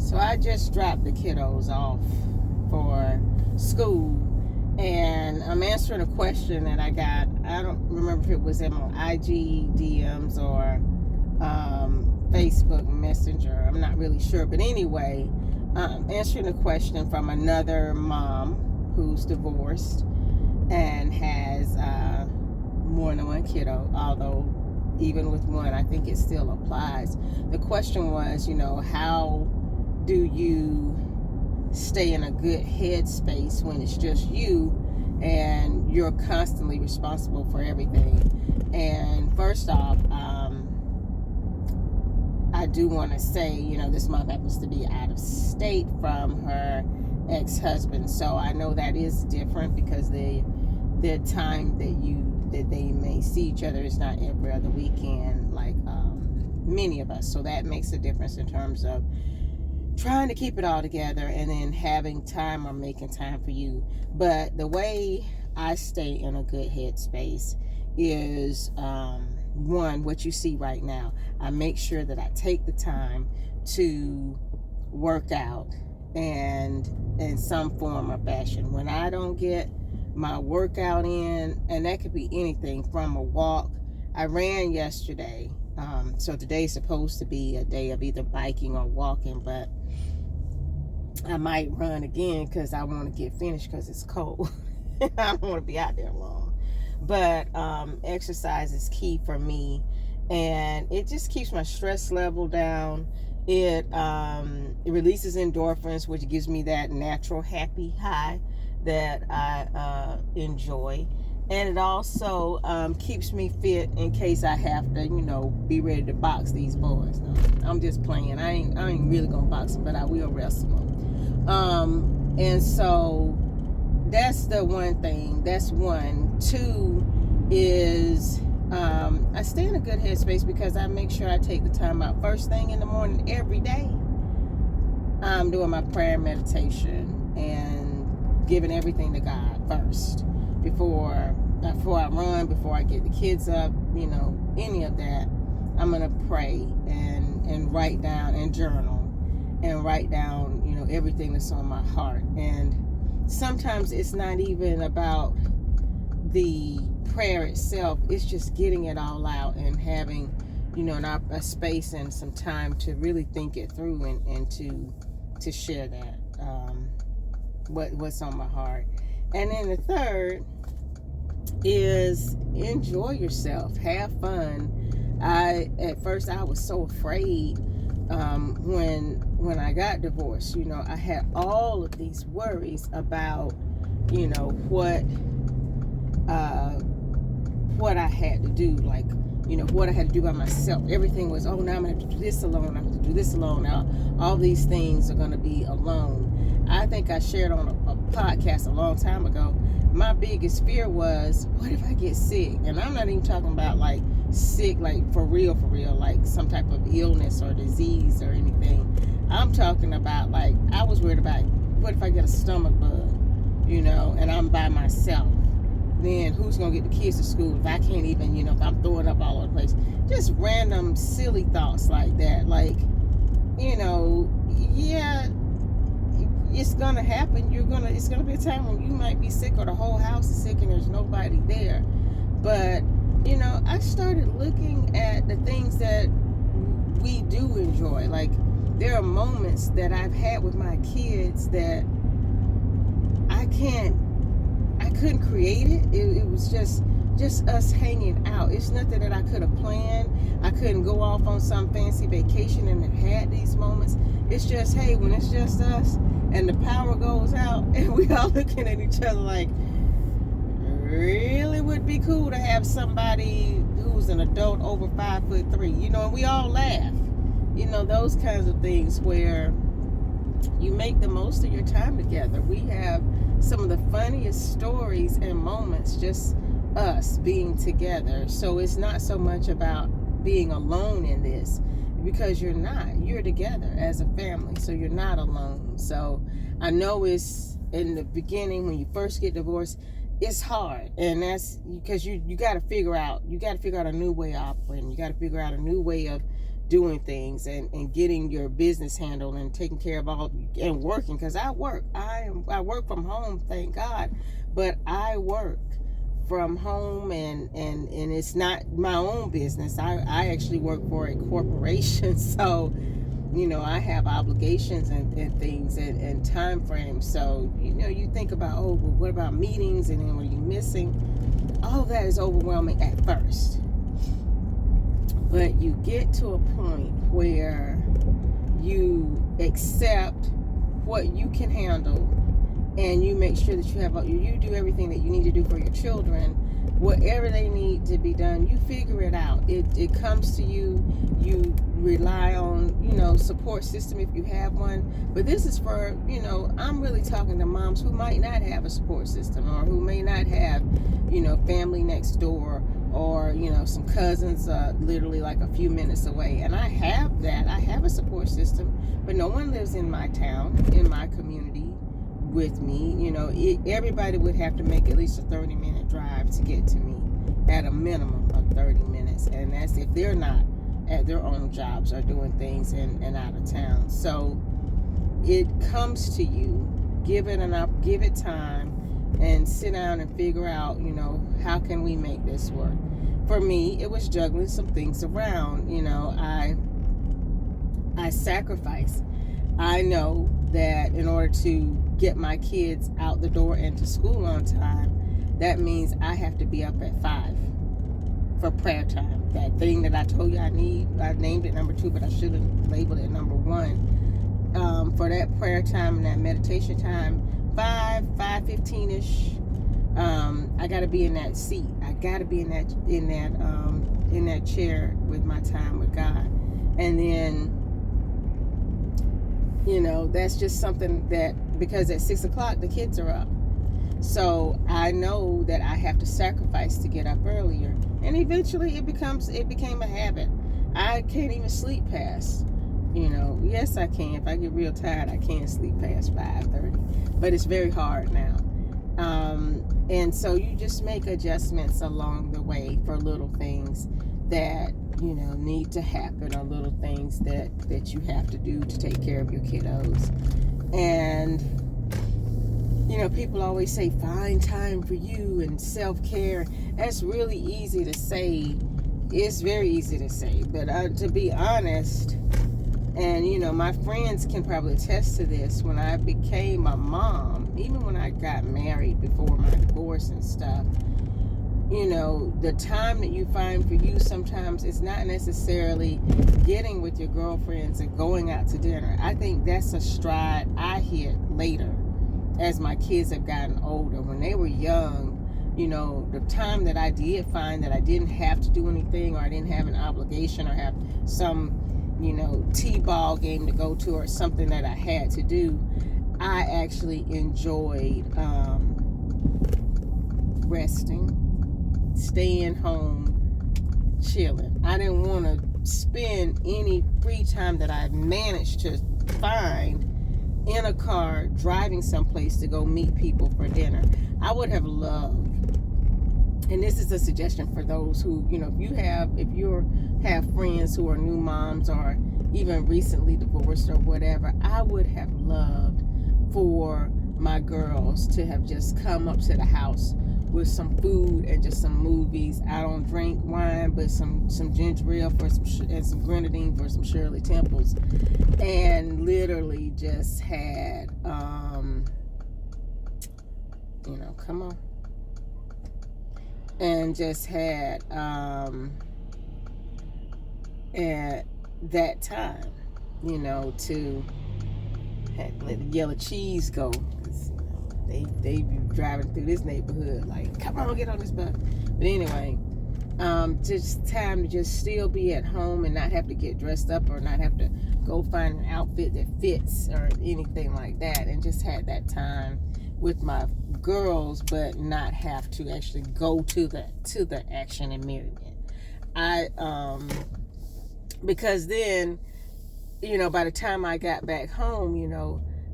So I just dropped the kiddos off for school, and I'm answering a question that I got. I don't remember if it was in my IG DMs or Facebook Messenger. I'm not really sure, but anyway, answering a question from another mom who's divorced and has more than one kiddo, although even with one, I think it still applies. The question was, how do you stay in a good headspace when it's just you and you're constantly responsible for everything? And first off, I do want to say, this mom happens to be out of state from her ex-husband, so I know that is different because the time that they may see each other is not every other weekend like many of us. So that makes a difference in terms of trying to keep it all together and then having time or making time for you. But the way I stay in a good headspace is one, what you see right now. I make sure that I take the time to work out and in some form or fashion. When I don't get my workout in, and that could be anything from a walk. I ran yesterday, so today's supposed to be a day of either biking or walking, but I might run again because I want to get finished because it's cold. I don't want to be out there long. But exercise is key for me, and it just keeps my stress level down. It releases endorphins, which gives me that natural happy high that I enjoy, and it also keeps me fit in case I have to, be ready to box these boys. No, I'm just playing. I ain't really gonna box them, but I will wrestle them. And so that's the one thing. That's one. Two is I stay in a good headspace because I make sure I take the time out first thing in the morning every day. I'm doing my prayer meditation and giving everything to God first before I run, before I get the kids up, any of that. I'm gonna pray and write down and journal and write down, everything that's on my heart. And sometimes it's not even about the prayer itself. It's just getting it all out and having, a space and some time to really think it through and to share that. What's on my heart. And then the third is enjoy yourself, have fun. At first I was so afraid when I got divorced. I had all of these worries about what I had to do, like what I had to do by myself. Everything was, now I'm gonna have to do this alone, I'm gonna do this alone. Now all these things are gonna be alone. I think I shared on a podcast a long time ago, my biggest fear was, what if I get sick? And I'm not even talking about like sick, like for real, like some type of illness or disease or anything. I'm talking about like, I was worried about, what if I get a stomach bug, and I'm by myself? Then who's going to get the kids to school if I can't even, if I'm throwing up all over the place? Just random silly thoughts like that. Like, yeah, it's gonna happen. It's gonna be a time when you might be sick or the whole house is sick and there's nobody there. But I started looking at the things that we do enjoy. Like, there are moments that I've had with my kids that I couldn't create it. It was just us hanging out. It's nothing that I could have planned. I couldn't go off on some fancy vacation and have had these moments. It's just, hey, when it's just us and the power goes out and we all looking at each other like, really would be cool to have somebody who's an adult over 5'3", and we all laugh. Those kinds of things where you make the most of your time together. We have some of the funniest stories and moments, just us being together. So it's not so much about being alone in this, because you're together as a family, so you're not alone. So I know it's in the beginning when you first get divorced, it's hard, and that's because you got to figure out a new way of operating. You got to figure out a new way of doing things and getting your business handled and taking care of all and working, because I work from home, thank God, but I work from home, and it's not my own business. I actually work for a corporation. So I have obligations and things and time frames. So you think about, oh, well, what about meetings, and then what are you missing? All of that is overwhelming at first. But you get to a point where you accept what you can handle, and you make sure that you do everything that you need to do for your children. Whatever they need to be done, you figure it out. It comes to you. You rely on support system if you have one. But this is for I'm really talking to moms who might not have a support system, or who may not have family next door, or some cousins literally like a few minutes away. And I have that. I have a support system, but no one lives in my town, in my community with me. Everybody would have to make at least a 30-minute drive to get to me, at a minimum of 30 minutes, and that's if they're not at their own jobs or doing things and out of town. So it comes to you. Give it time, and sit down and figure out, how can we make this work? For me, it was juggling some things around. I sacrifice. I know that in order to get my kids out the door and to school on time, that means I have to be up at 5 for prayer time. That thing that I told you I need, I named it number 2, but I should have labeled it number 1. For that prayer time and that meditation time, 5:15ish. I got to be in that seat. I got to be in that chair with my time with God. And then that's just something that, because at 6 o'clock the kids are up, so I know that I have to sacrifice to get up earlier. And eventually it became a habit. I can't even sleep past, yes I can. If I get real tired, I can sleep past 5:30, but it's very hard now. And so you just make adjustments along the way for little things that need to happen, or little things that you have to do to take care of your kiddos. And people always say find time for you and self-care. That's really easy to say. It's very easy to say, but to be honest, and my friends can probably attest to this, when I became a mom, even when I got married before my divorce and stuff, the time that you find for you sometimes is not necessarily getting with your girlfriends and going out to dinner. I think that's a stride I hit later as my kids have gotten older. When they were young, the time that I did find that I didn't have to do anything, or I didn't have an obligation, or have some t-ball game to go to, or something that I had to do, I actually enjoyed resting, staying home, chilling. I didn't want to spend any free time that I managed to find in a car driving someplace to go meet people for dinner. I would have loved, and this is a suggestion for those who, if you have friends who are new moms, or even recently divorced or whatever, I would have loved for my girls to have just come up to the house with some food and just some movies. I don't drink wine, but some ginger ale and some grenadine for some Shirley Temples, and literally just had come on, and just had at that time to let the yellow cheese go. They be driving through this neighborhood like, come on, get on this bus. But anyway, just time to just still be at home and not have to get dressed up, or not have to go find an outfit that fits or anything like that, and just had that time with my girls, but not have to actually go to the action and merriment. Because then, by the time I got back home,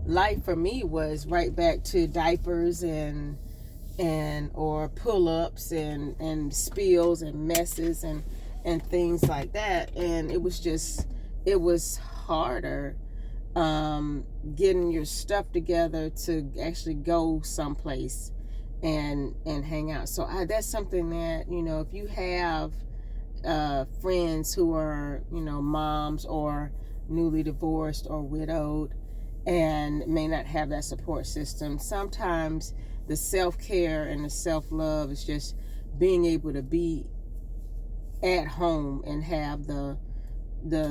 life for me was right back to diapers and or pull-ups and spills and messes, and and things like that. And it was harder getting your stuff together to actually go someplace and hang out. So that's something that, if you have friends who are, moms or newly divorced or widowed and may not have that support system, sometimes the self-care and the self-love is just being able to be at home and have the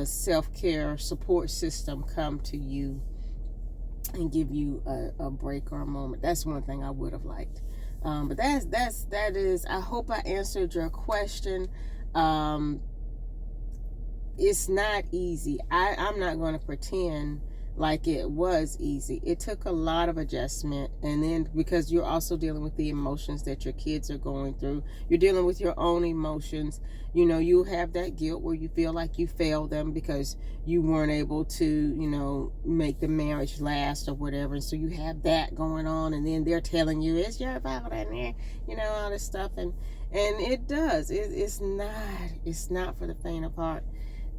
self-care support system come to you and give you a break or a moment. That's one thing I would have liked. But that is, I hope I answered your question. It's not easy. I'm not going to pretend like it was easy. It took a lot of adjustment, and then because you're also dealing with the emotions that your kids are going through, you're dealing with your own emotions. You have that guilt where you feel like you failed them because you weren't able to, make the marriage last or whatever. And so you have that going on, and then they're telling you it's your fault and all this stuff, and it does. It's not for the faint of heart.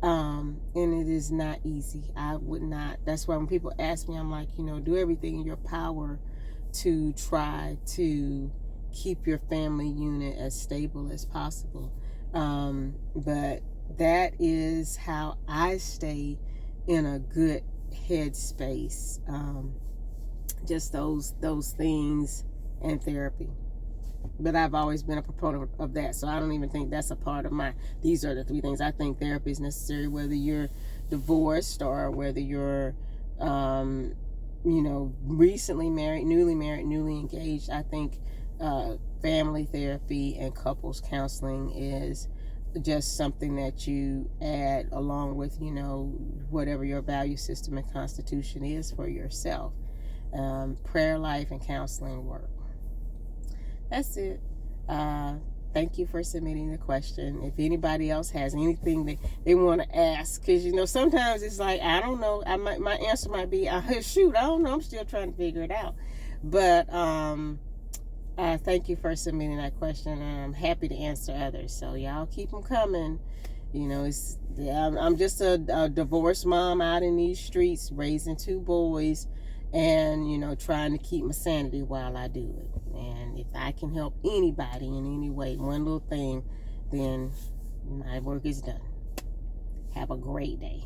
And it is not easy. I would not. That's why when people ask me, I'm like, do everything in your power to try to keep your family unit as stable as possible. But that is how I stay in a good headspace. Just those things and therapy. But I've always been a proponent of that, so I don't even think that's a part of these are the three things. I think therapy is necessary whether you're divorced or whether you're recently married, newly engaged. I think family therapy and couples counseling is just something that you add along with whatever your value system and constitution is for yourself. Prayer life and counseling work. That's it. Thank you for submitting the question. If anybody else has anything that they want to ask, because sometimes it's like, I don't know. My answer might be, shoot, I don't know. I'm still trying to figure it out. But thank you for submitting that question. I'm happy to answer others. So y'all keep them coming. I'm just a divorced mom out in these streets, raising 2 boys, and trying to keep my sanity while I do it. And if I can help anybody in any way, one little thing, then my work is done. Have a great day.